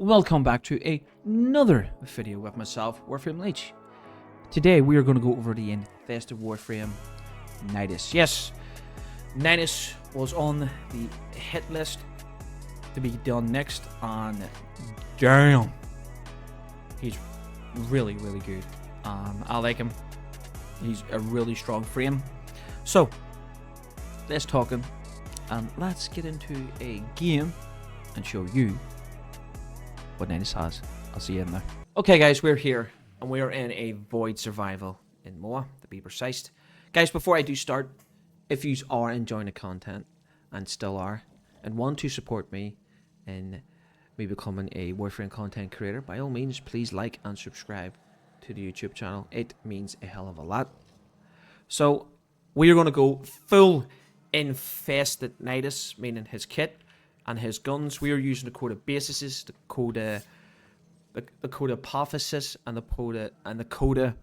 welcome back to another video with myself, Warframe Leech. Today we are going to go over the infested warframe, Nidus. Yes, Nidus was on the hit list to be done next, and damn, he's really good. I like him. He's a really strong frame. So, let's talk him, and let's get into a game and show you what Nidus has. I'll see you in there. Okay guys, we're here, and we're in a void survival in Moa, to be precise. Guys, before I do start, if you are enjoying the content, and still are, and want to support me in me becoming a Warframe content creator, by all means, please like and subscribe to the YouTube channel. It means a hell of a lot. So, we are going to go full infested Nidus, meaning his kit and his guns. We are using the code of bases, the code of apophysis, and the code of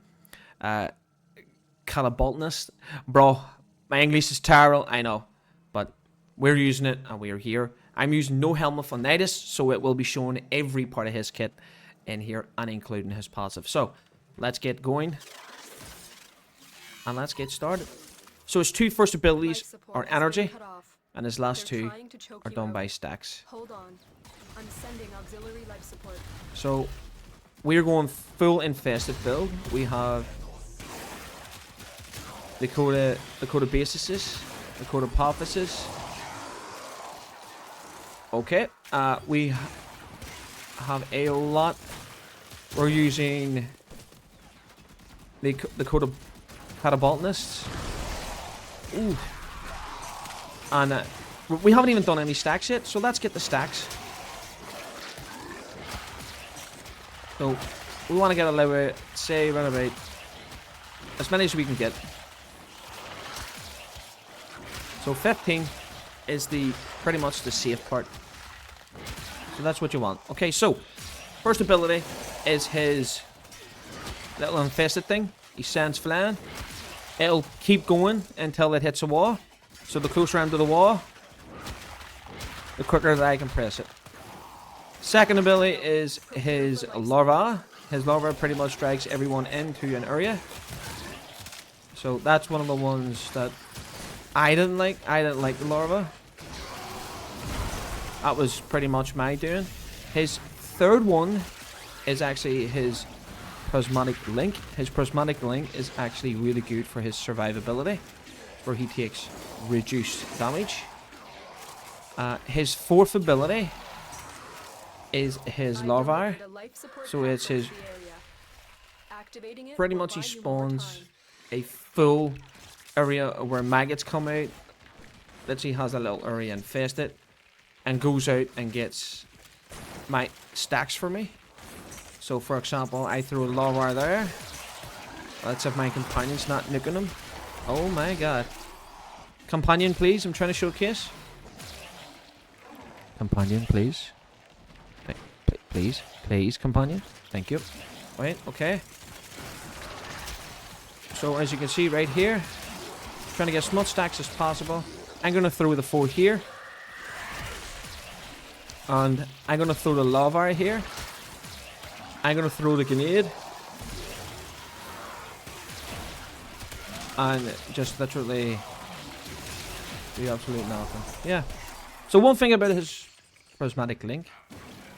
cataboltness. Bro, my English is terrible, I know, but we're using it and we are here. I'm using no helmet for Nidus, so it will be showing every part of his kit in here and including his passive. So let's get going and let's get started. So his two first abilities are energy, and his last two are done by stacks. Hold on. I'm sending auxiliary life support. So we're going full infested build. We have the code of bases, the code of apophysis. Okay, we have a lot. We're using the code of cataboltnists. Ooh. And we haven't even done any stacks yet, so let's get the stacks. So we want to get a level, say around about as many as we can get. So 15 is pretty much the safe part. So that's what you want. Okay, so first ability is his little infested thing. He sends flying. It'll keep going until it hits a wall. So the closer I am to the wall, the quicker that I can press it. Second ability is his larva. His larva pretty much drags everyone into an area. So that's one of the ones that I didn't like. I didn't like the larva. That was pretty much my doing. His third one is actually his prismatic link. His prismatic link is actually really good for his survivability, where he takes reduced damage. His fourth ability is his larva. So it's his, pretty much he spawns a full area where maggots come out. Literally has a little area infested, and goes out and gets my stacks for me. So for example, I throw a larva there. Let's have my companion's not nuking him. Oh my god. Companion, please. I'm trying to showcase. Companion, please. Please, companion. Thank you. Wait, okay. So as you can see right here, trying to get as much stacks as possible. I'm going to throw the 4 here. And I'm going to throw the lava here. I'm going to throw the grenade. And just literally do absolutely nothing. Yeah. So one thing about his prismatic link,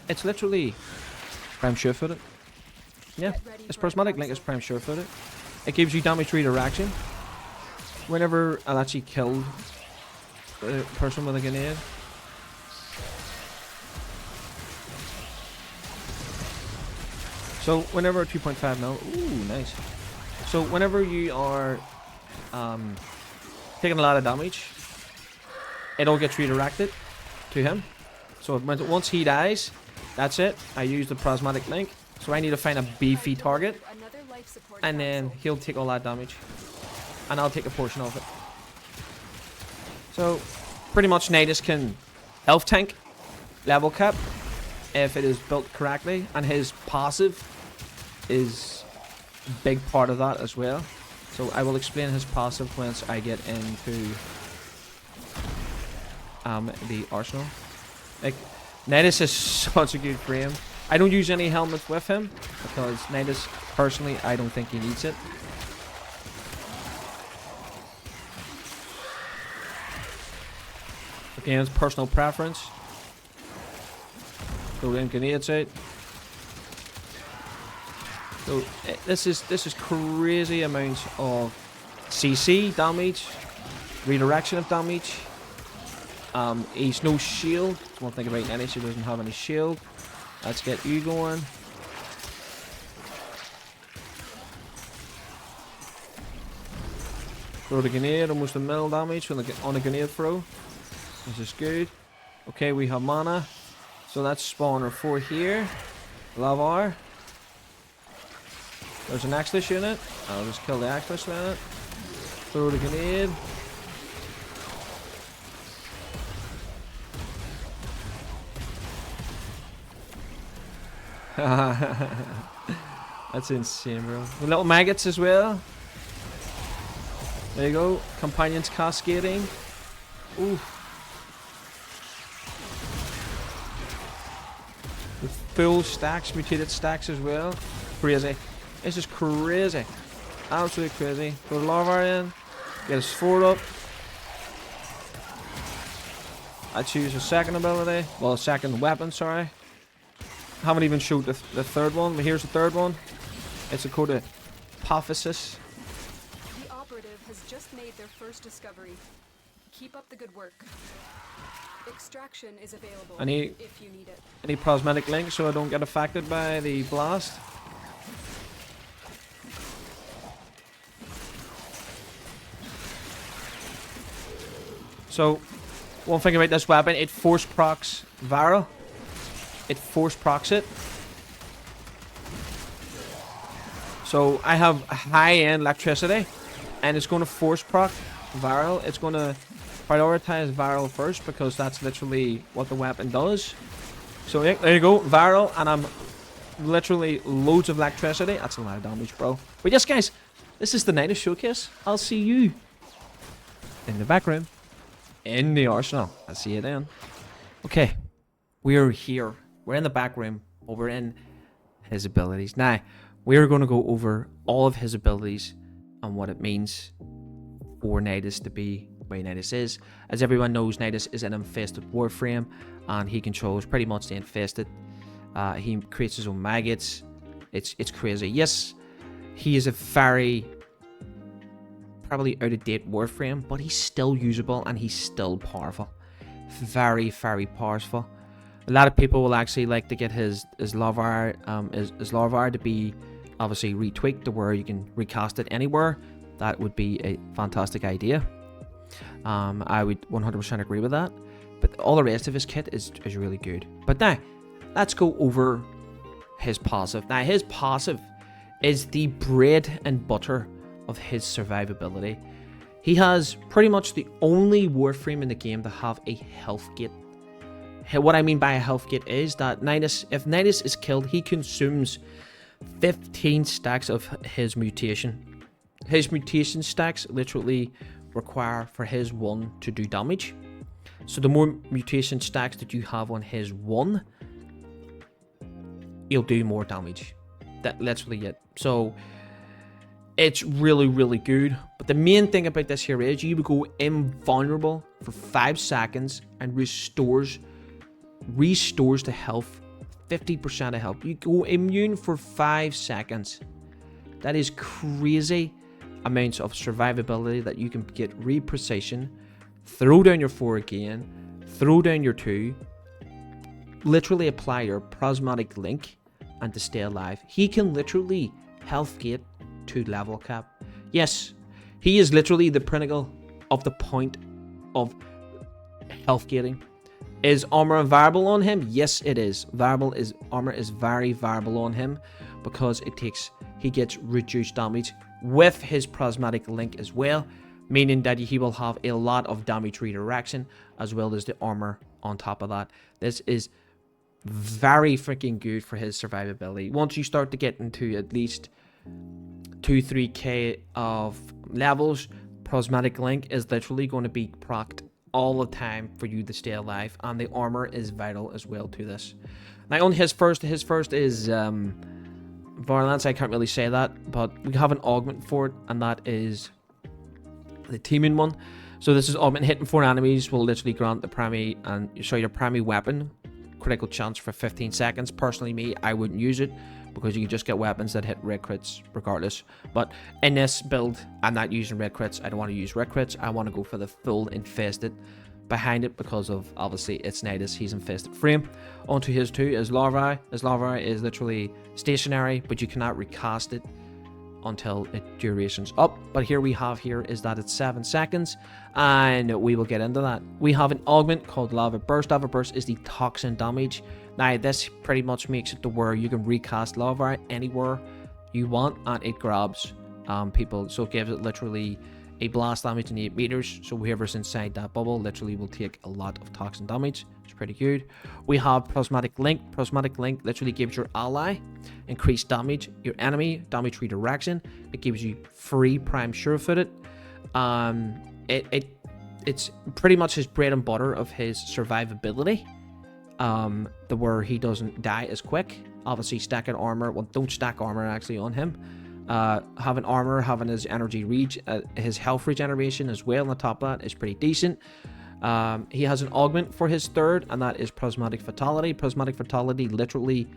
it's literally prime sure-footed. Yeah. His prismatic link is prime sure-footed. It gives you damage redirection. Whenever I'll actually kill the person with a grenade. So whenever 2.5 mil, ooh, nice. So whenever you are taking a lot of damage, it all gets redirected to him. So once he dies, that's it. I use the prismatic link. So I need to find a beefy target, and then he'll take all that damage, and I'll take a portion of it. So pretty much Nidus can health tank, level cap, if it is built correctly, and his passive is a big part of that as well. So I will explain his passive once I get into the arsenal. Like, Nidus is such a good frame. I don't use any helmets with him because Nidus, personally, I don't think he needs it. Again, it's personal preference. Throw in grenades out. So this is crazy amounts of CC damage, redirection of damage. He's no shield. One thing about Nidus, he doesn't have any shield. Let's get you going. Throw the grenade, almost a mil damage on a grenade throw. This is good. Okay, we have mana. So that's spawner 4 here. Lavar. There's an Axlish unit. I'll just kill the Axlish unit. Throw the grenade. That's insane, bro. The little maggots as well. There you go. Companions cascading. Ooh. With full stacks, mutated stacks as well. Crazy. This is crazy. Absolutely crazy. Throw the Larvar in. Get his sword up. I choose a second ability. Well, a second weapon, sorry. Haven't even showed the third one, but here's the third one. It's a code of Apophysis. The operative has just made their first discovery. Keep up the good work. Extraction is available if you need it. Any prosthetic link so I don't get affected by the blast. So, one thing about this weapon, it force procs Varel. It force procs it. So I have high-end electricity, and it's going to force proc Varel. It's going to prioritize Varel first because that's literally what the weapon does. So yeah, there you go, Varel, and I'm literally loads of electricity. That's a lot of damage, bro. But yes, guys, this is the Nidus showcase. I'll see you in the back room, in the arsenal. I'll see you then. Okay, we're here. We're in the back room, but we're in his abilities. Now, we're going to go over all of his abilities and what it means for Nidus to be the way Nidus is. As everyone knows, Nidus is an infested warframe, and he controls pretty much the infested. He creates his own maggots. It's crazy. Yes, he is a very probably out-of-date warframe, but he's still usable and he's still powerful. Very, very powerful. A lot of people will actually like to get his Larvar to be obviously retweaked to where you can recast it anywhere. That would be a fantastic idea. I would 100% agree with that. But all the rest of his kit is really good. But now, let's go over his passive. Now, his passive is the bread and butter of his survivability. He has pretty much the only warframe in the game to have a health gate. What I mean by a health gate is that if Nidus is killed, he consumes 15 stacks of his mutation. His mutation stacks literally require for his 1 to do damage. So the more mutation stacks that you have on his 1, he'll do more damage. That's literally it. So it's really, really good. But the main thing about this here is you would go invulnerable for 5 seconds and restores the health, 50% of health. You go immune for 5 seconds. That is crazy amounts of survivability that you can get re-precision, throw down your 4 again, throw down your 2, literally apply your prismatic link, and to stay alive. He can literally health gate to level cap. Yes, he is literally the pinnacle of the point of health gating. Is armor variable on him? Yes, it is. Armor is very variable on him because he gets reduced damage with his prismatic link as well, meaning that he will have a lot of damage redirection as well as the armor on top of that. This is very freaking good for his survivability. Once you start to get into at least 2-3k of levels, prismatic link is literally going to be procced all the time for you to stay alive, and the armor is vital as well to this. Now on his first is violence. I can't really say that, but we have an augment for it, and that is the teaming one. So this is augment. Hitting 4 enemies will literally grant the primary your primary weapon critical chance for 15 seconds. Personally, me, I wouldn't use it because you can just get weapons that hit red crits regardless. But in this build, I'm not using red crits. I don't want to use red crits. I want to go for the full infested behind it because of, obviously, it's Nidus. He's infested frame. Onto his 2 is larvae. His larvae is literally stationary, but you cannot recast it until its duration's up. But here we have is that it's 7 seconds, and we will get into that. We have an augment called Lava Burst. Lava Burst is the toxin damage. Now this pretty much makes it to where you can recast lava anywhere you want, and it grabs people. So it gives it literally a blast damage in 8 meters. So whoever's inside that bubble literally will take a lot of toxin damage. It's pretty good. We have Prismatic Link. Prismatic Link literally gives your ally increased damage, your enemy damage redirection. It gives you free prime sure-footed. It's pretty much his bread and butter of his survivability. Where he doesn't die as quick. Obviously stacking armor. Well, don't stack armor actually on him. Having armor, having his energy his health regeneration as well on top of that is pretty decent. He has an augment for his 3rd, and that is Prismatic Fatality. Prismatic Fatality literally,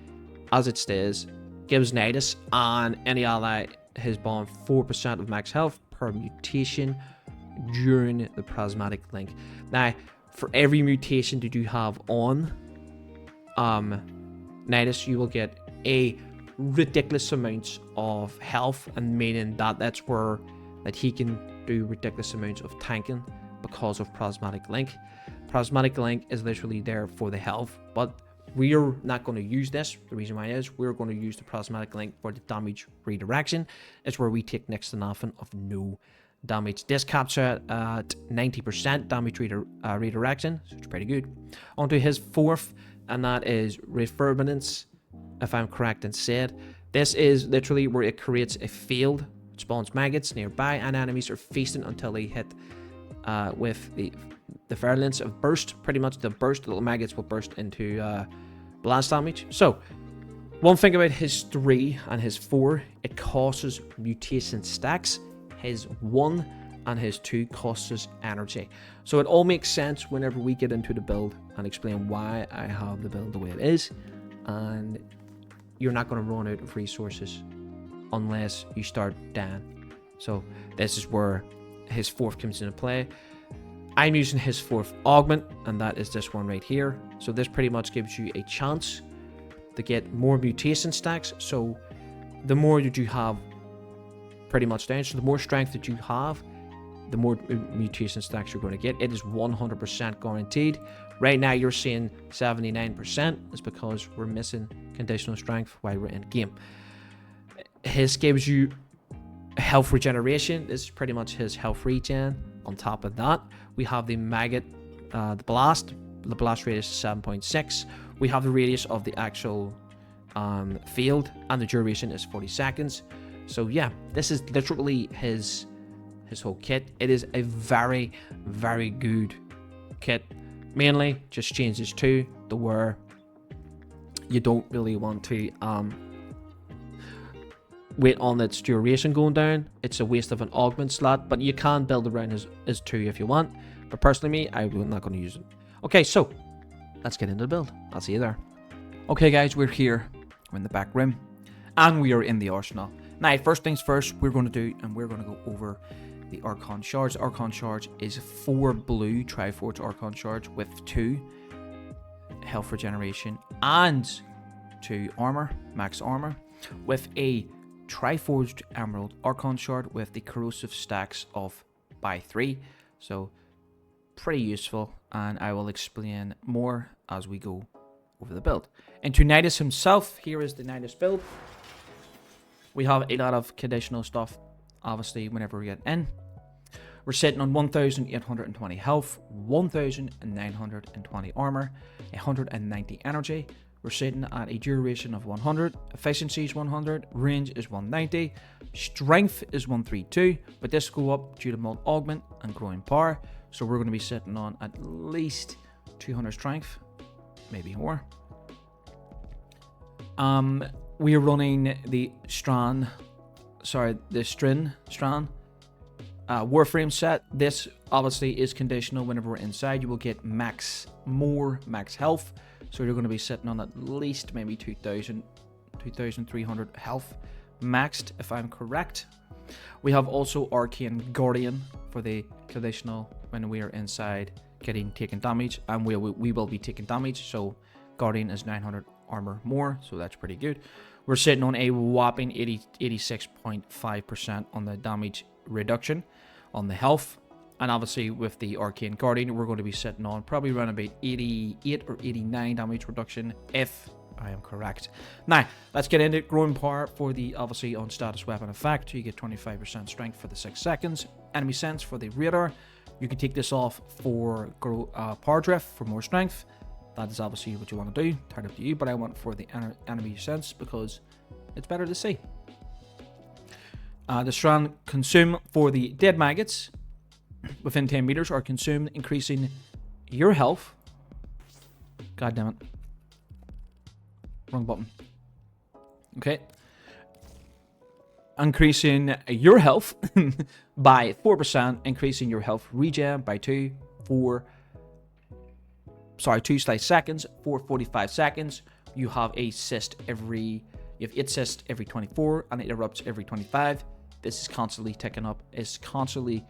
as it stays, gives Nidus and any ally his bomb 4% of max health per mutation during the Prismatic Link. Now, for every mutation that you have on Nidus, you will get a ridiculous amounts of health, and meaning that's where he can do ridiculous amounts of tanking because of Prismatic Link. Prismatic Link is literally there for the health, but we are not going to use this. The reason why is we're going to use the Prismatic Link for the damage redirection. It's where we take next to nothing of no damage. This caps at 90% damage redirection, so it's pretty good. Onto his 4th, and that is Refurbinance, if I'm correct in said. This is literally where it creates a field, spawns maggots nearby, and enemies are feasting until they hit with the virulence of burst. Pretty much the little maggots will burst into blast damage. So one thing about his 3 and his 4, it causes mutation stacks. His 1 and his 2 costs us energy. So it all makes sense whenever we get into the build and explain why I have the build the way it is. And you're not going to run out of resources unless you start dying. So this is where his 4th comes into play. I'm using his 4th augment, and that is this one right here. So this pretty much gives you a chance to get more mutation stacks. So the more that you have pretty much down, so the more strength that you have, the more mutation stacks you're going to get. It is 100% guaranteed. Right now you're seeing 79%. It's because we're missing conditional strength while we're in game. His gives you health regeneration. This is pretty much his health regen. On top of that, we have the maggot, the blast. The blast radius is 7.6. We have the radius of the actual field, and the duration is 40 seconds. So yeah, this is literally his whole kit. It is a very, very good kit. Mainly just changes to the where you don't really want to wait on its duration going down. It's a waste of an augment slot, but you can build around his 2 if you want. But personally me, I'm not going to use it. Okay, so let's get into the build. I'll see you there. Okay guys, we're here. We're in the back room, and we are in the arsenal. Now, first things first, we're going to go over the Archon Shards. Archon Shards is 4 blue Triforged Archon Shards with 2 health regeneration and 2 armor, max armor, with a Triforged Emerald Archon Shard with the corrosive stacks of by 3. So pretty useful, and I will explain more as we go over the build. Into Nidus himself, here is the Nidus build. We have a lot of conditional stuff, obviously, whenever we get in. We're sitting on 1,820 health, 1,920 armor, 190 energy. We're sitting at a duration of 100, efficiency is 100, range is 190, strength is 132, but this will go up due to mod augment and growing power. So we're going to be sitting on at least 200 strength, maybe more. We are running the Strin warframe set. This obviously is conditional. Whenever we're inside, you will get more max health. So you're going to be sitting on at least maybe 2,300 health maxed, if I'm correct. We have also Arcane Guardian for the conditional when we are inside taking damage, and we will be taking damage. So Guardian is 900 armor more, so that's pretty good. We're sitting on a whopping 86.5% on the damage reduction on the health, and obviously with the Arcane Guardian we're going to be sitting on probably around about 88 or 89 damage reduction, if I am correct. Now let's get into growing power for the obviously on status weapon effect. You get 25% strength for the 6 seconds, enemy sense for the radar. You can take this off for power drift for more strength. That is obviously what you want to do, turn up to you, but I want for the enemy sense because it's better to see. The strand consume for the dead maggots within 10 meters are consumed, increasing your health. God damn it. Wrong button. Okay. Increasing your health by 4%, increasing your health regen by 2 seconds for 45 seconds. You have a cyst you have 8 cysts every 24, and it erupts every 25. This is constantly ticking up. It's constantly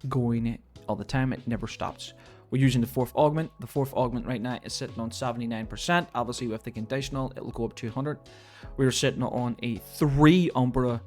going all the time. It never stops. We're using the 4th augment. The 4th augment right now is sitting on 79%. Obviously with the conditional, it'll go up to 100. We're sitting on a 3 Umbra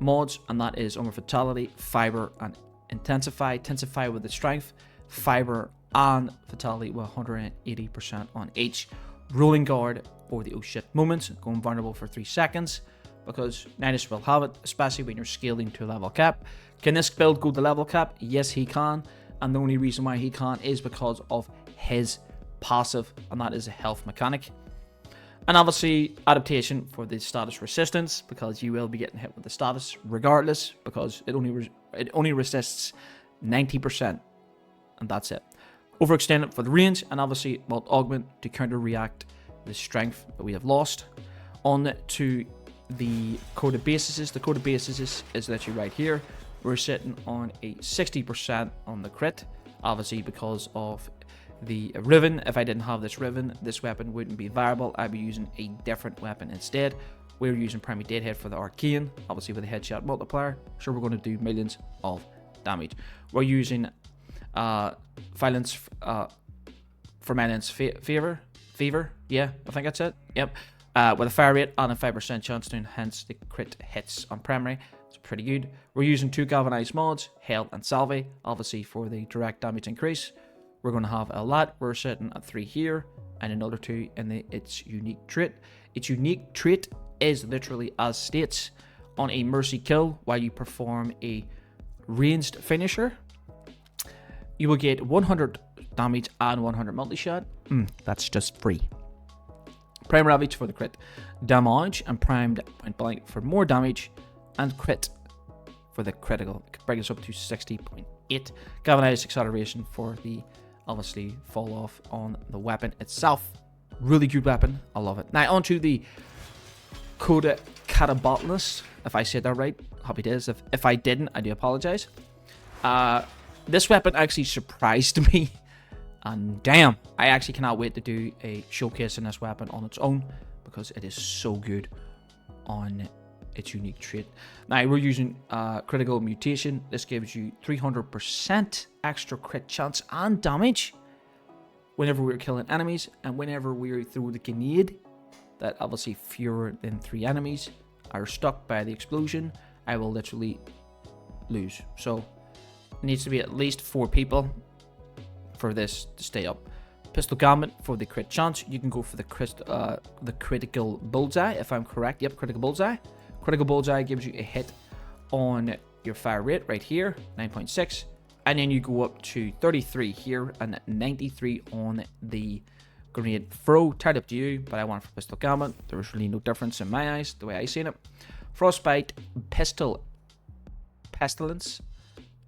mods, and that is Umbra Fatality, Fiber, and Intensify. Intensify with the Strength, Fiber, and Fatality with 180% on each. Rolling Guard for the oh shit moments, going vulnerable for 3 seconds, because Nidus will have it, especially when you're scaling to level cap. Can this build go to level cap? Yes, he can, and the only reason why he can is because of his passive, and that is a health mechanic. And obviously adaptation for the status resistance, because you will be getting hit with the status regardless, because it only resists 90%, and that's it. Overextended for the range, and obviously augment to counter react the strength that we have lost. On to the coded bases. The coded bases is literally right here. We're sitting on a 60% on the crit, obviously because of the Riven. If I didn't have this Riven, this weapon wouldn't be viable. I'd be using a different weapon instead. We're using Primary Deadhead for the Arcane, obviously with a headshot multiplier, so we're going to do millions of damage. We're using Violence for Violence Fever, yeah, I think that's it, yep. With a fire rate and a 5% chance to enhance the crit hits on primary. It's pretty good. We're using 2 galvanized mods, Hail and Salve, obviously for the direct damage increase. We're going to have a lot. We're sitting at 3 here, and another 2 in its unique trait. Its unique trait is literally as states: on a mercy kill while you perform a ranged finisher, you will get 100 damage and 100 multi-shot. That's just free. Prime Ravage for the crit damage, and primed point blank for more damage, and crit for the critical. It brings us up to 60.8. Galvanized acceleration for the obviously fall off on the weapon itself. Really good weapon. I love it. Now onto the Coda Catabotanist. If I said that right, happy days. If I didn't, I do apologize. This weapon actually surprised me. And damn, I actually cannot wait to do a showcase in this weapon on its own, because it is so good on its unique trait. Now we're using critical mutation. This gives you 300% extra crit chance and damage whenever we're killing enemies, and whenever we throw the grenade, that obviously fewer than 3 enemies are stuck by the explosion, I will literally lose. So it needs to be at least 4 people for this to stay up. Pistol Gambit for the crit chance. You can go for the critical bullseye, if I'm correct. Yep, critical bullseye. Critical bullseye gives you a hit on your fire rate right here, 9.6, and then you go up to 33 here and 93 on the grenade throw. Tied up to you, but I want for Pistol Gambit. There's really no difference in my eyes, the way I seen it. Frostbite, Pestilence,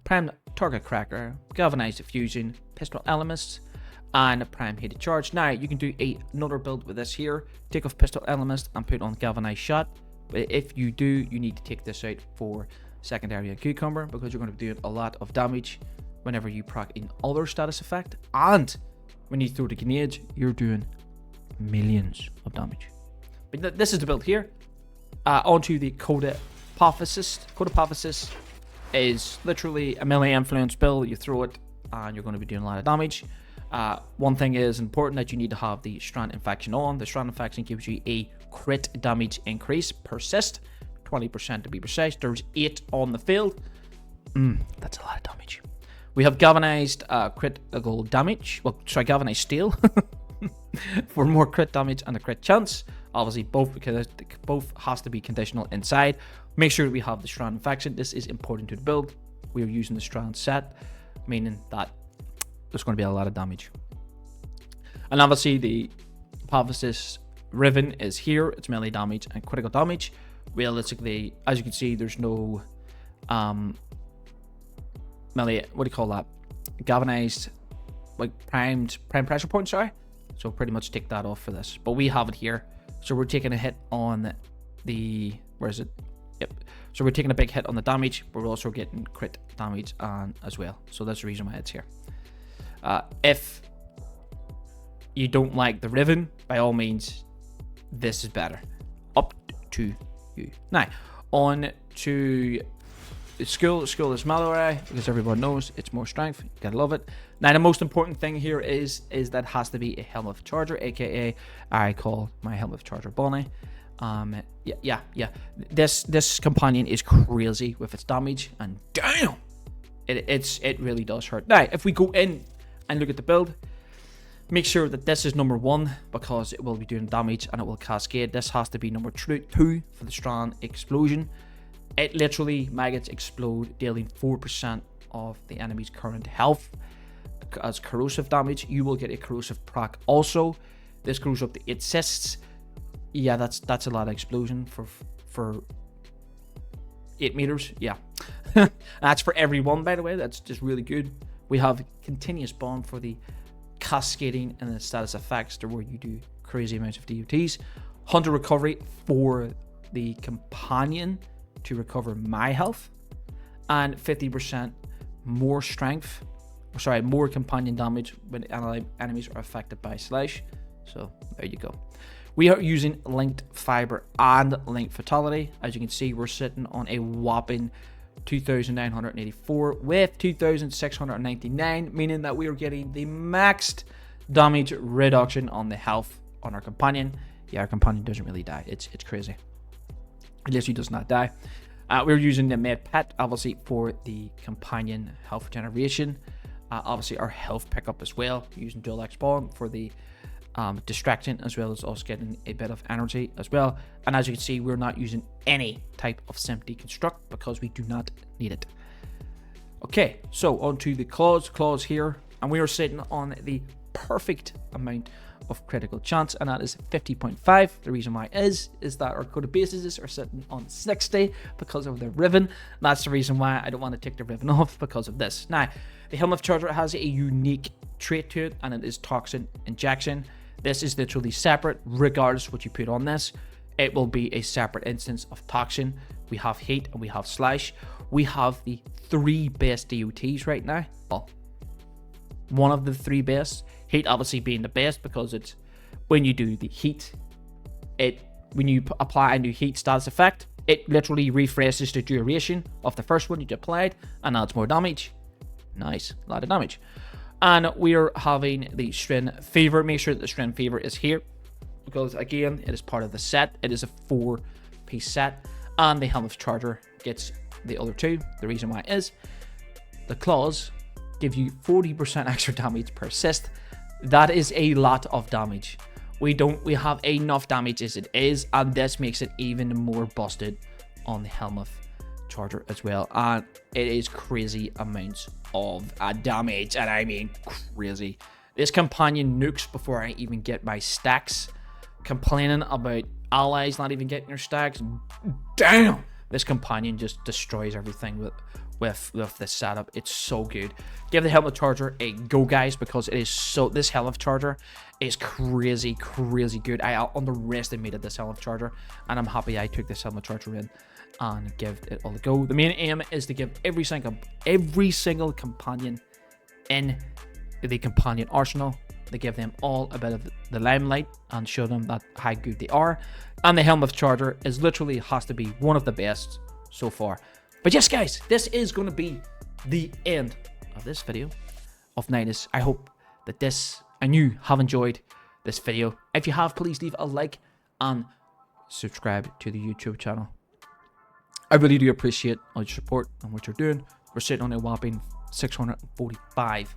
Prime Target Cracker, Galvanized Diffusion, Pistol Elements, and prime heated charge. Now you can do another build with this here. Take off pistol elements and put on galvanized shot. But if you do, you need to take this out for secondary and cucumber, because you're going to be doing a lot of damage whenever you proc in other status effect, and when you throw the grenades, you're doing millions of damage. But this is the build here. Onto the Coda Apotheosis. Coda Apotheosis is literally a melee influence build. You throw it and you're going to be doing a lot of damage. One thing is important, that you need to have the Strand Infection on. The Strand Infection gives you a crit damage increase, persist, 20% to be precise. There's 8 on the field. That's a lot of damage. We have galvanized critical damage. Well, sorry, galvanized steel for more crit damage and a crit chance. Obviously, both has to be conditional inside. Make sure we have the Strand Infection. This is important to the build. We are using the Strand set, meaning that there's going to be a lot of damage. And obviously, the Apotheosis Riven is here. It's melee damage and critical damage. Realistically, as you can see, there's no melee, what do you call that? Galvanized, like prime pressure point, sorry. So pretty much take that off for this. But we have it here. So we're taking a hit on the, where is it? Yep. So we're taking a big hit on the damage, but we're also getting crit damage as well. So that's the reason why it's here. If you don't like the Riven, by all means, this is better. Up to you. Now, on to Skull. Skull is Mallory, because everyone knows it's more strength. You gotta love it. Now, the most important thing here is that it has to be a Helmet Charger, aka I call my Helmet Charger Bonnie. Yeah. This companion is crazy with its damage, and damn, it really does hurt. Now, if we go in and look at the build, make sure that this is number 1, because it will be doing damage and it will cascade. This has to be number 2 for the Strand Explosion. It literally, maggots explode, dealing 4% of the enemy's current health as corrosive damage. You will get a corrosive proc also. This goes up to 8 cysts. Yeah, that's a lot of explosion for 8 meters. Yeah. That's for everyone, by the way. That's just really good. We have continuous bomb for the cascading and the status effects, to where you do crazy amounts of DOTs. Hunter recovery for the companion to recover my health, and 50% more strength, more companion damage when enemies are affected by slash. So there you go. We are using linked fiber and linked fatality. As you can see, we're sitting on a whopping 2,984 with 2,699, meaning that we are getting the maxed damage reduction on the health on our companion. Yeah, our companion doesn't really die. It's crazy. At least he does not die. We're using the med pet, obviously, for the companion health regeneration. Obviously, our health pickup as well. We're using dual X bomb for the distraction, as well as us getting a bit of energy as well. And as you can see, we're not using any type of sim deconstruct, because we do not need it. Okay, so on to the claws here, and we are sitting on the perfect amount of critical chance, and that is 50.5. The reason why is that our Coda bases are sitting on 60 because of the Riven. That's the reason why I don't want to take the Riven off, because of this. Now, the Helmet Charger has a unique trait to it, and it is Toxin Injection. This is literally separate. Regardless what you put on this, it will be a separate instance of Toxin. We have Heat and we have Slash. We have the 3 best DOTs right now. Well, one of the 3 best. Heat obviously being the best, because it's when you do the heat, when you apply a new heat status effect, it literally refreshes the duration of the first one you applied and adds more damage. Nice, a lot of damage. And we are having the Strand Fever. Make sure that the Strand Fever is here, because again, it is part of the set. It is a 4-piece set, and the Helmet Charger gets the other 2. The reason why is the claws give you 40% extra damage per assist. That is a lot of damage. We have enough damage as it is, and this makes it even more busted on the Helmet Charger as well. And it is crazy amounts of damage, and I mean crazy. This companion nukes before I even get my stacks. Complaining about allies not even getting their stacks. Damn! This companion just destroys everything with this setup. It's so good. Give the helmet charger a go, guys, because it is so. This helmet charger is crazy good. I underestimated this helmet charger, and I'm happy I took this helmet charger in and give it all a go. The main aim is to give every single companion in the companion arsenal, to give them all a bit of the limelight and show them that how good they are. And the helmet charger is literally has to be one of the best so far. But yes, guys, this is going to be the end of this video of Nidus. I hope that and you have enjoyed this video. If you have, please leave a like and subscribe to the YouTube channel. I really do appreciate all your support and what you're doing. We're sitting on a whopping 645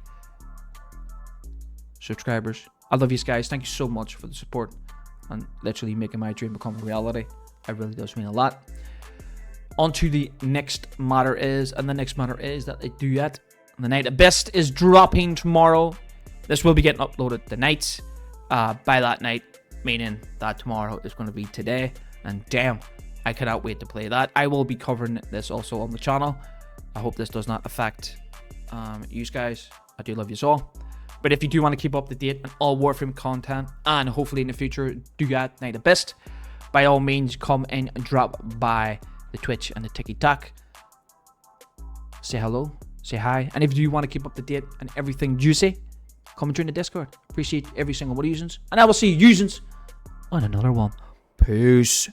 subscribers. I love you guys. Thank you so much for the support and literally making my dream become a reality. It really does mean a lot. On to the next matter is, and the next matter is that I do that. The Night of Best is dropping tomorrow. This will be getting uploaded tonight. By that night, meaning that tomorrow is going to be today. And damn, I cannot wait to play that. I will be covering this also on the channel. I hope this does not affect you guys. I do love you all. But if you do want to keep up to date on all Warframe content, and hopefully in the future do that Night of Best, by all means come and drop by the Twitch and the TikTok. Say hello, say hi, and if you want to keep up to date and everything juicy, come and join the Discord. Appreciate every single one of you, and I will see you on another one. Peace.